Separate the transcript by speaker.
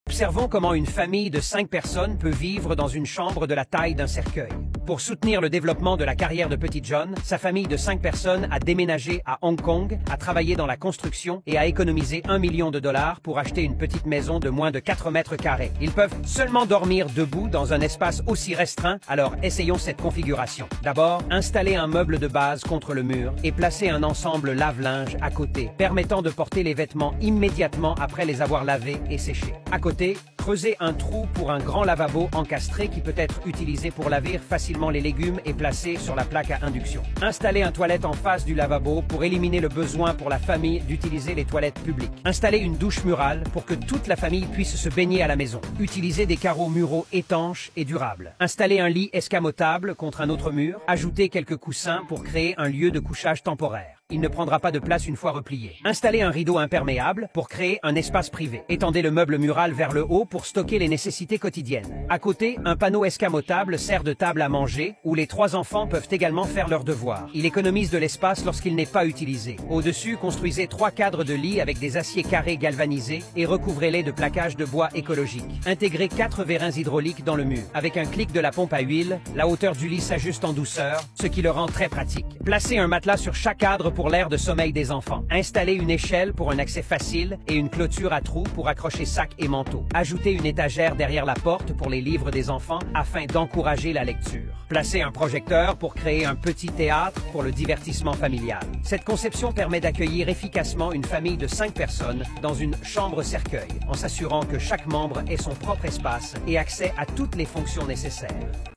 Speaker 1: Observons comment une famille de 5 personnes peut vivre dans une chambre de la taille d'un cercueil. Pour soutenir le développement de la carrière de Petit John, sa famille de 5 personnes a déménagé à Hong Kong, a travaillé dans la construction et a économisé $1 million pour acheter une petite maison de moins de 4 mètres carrés. Ils peuvent seulement dormir debout dans un espace aussi restreint, alors essayons cette configuration. D'abord, installer un meuble de base contre le mur et placer un ensemble lave-linge à côté, permettant de porter les vêtements immédiatement après les avoir lavés et séchés. À côté, creusez un trou pour un grand lavabo encastré qui peut être utilisé pour laver facilement les légumes et placé sur la plaque à induction. Installez un toilette en face du lavabo pour éliminer le besoin pour la famille d'utiliser les toilettes publiques. Installez une douche murale pour que toute la famille puisse se baigner à la maison. Utilisez des carreaux muraux étanches et durables. Installez un lit escamotable contre un autre mur. Ajoutez quelques coussins pour créer un lieu de couchage temporaire. Il ne prendra pas de place une fois replié. Installez un rideau imperméable pour créer un espace privé. Étendez le meuble mural vers le haut pour stocker les nécessités quotidiennes. À côté, un panneau escamotable sert de table à manger où les 3 enfants peuvent également faire leurs devoirs. Il économise de l'espace lorsqu'il n'est pas utilisé. Au-dessus, construisez 3 cadres de lit avec des aciers carrés galvanisés et recouvrez-les de plaquage de bois écologique. Intégrez 4 vérins hydrauliques dans le mur. Avec un clic de la pompe à huile, la hauteur du lit s'ajuste en douceur, ce qui le rend très pratique. Placez un matelas sur chaque cadre pour l'aire de sommeil des enfants. Installez une échelle pour un accès facile et une clôture à trous pour accrocher sacs et manteaux. Ajoutez une étagère derrière la porte pour les livres des enfants afin d'encourager la lecture. Placez un projecteur pour créer un petit théâtre pour le divertissement familial. Cette conception permet d'accueillir efficacement une famille de 5 personnes dans une chambre cercueil, en s'assurant que chaque membre ait son propre espace et accès à toutes les fonctions nécessaires.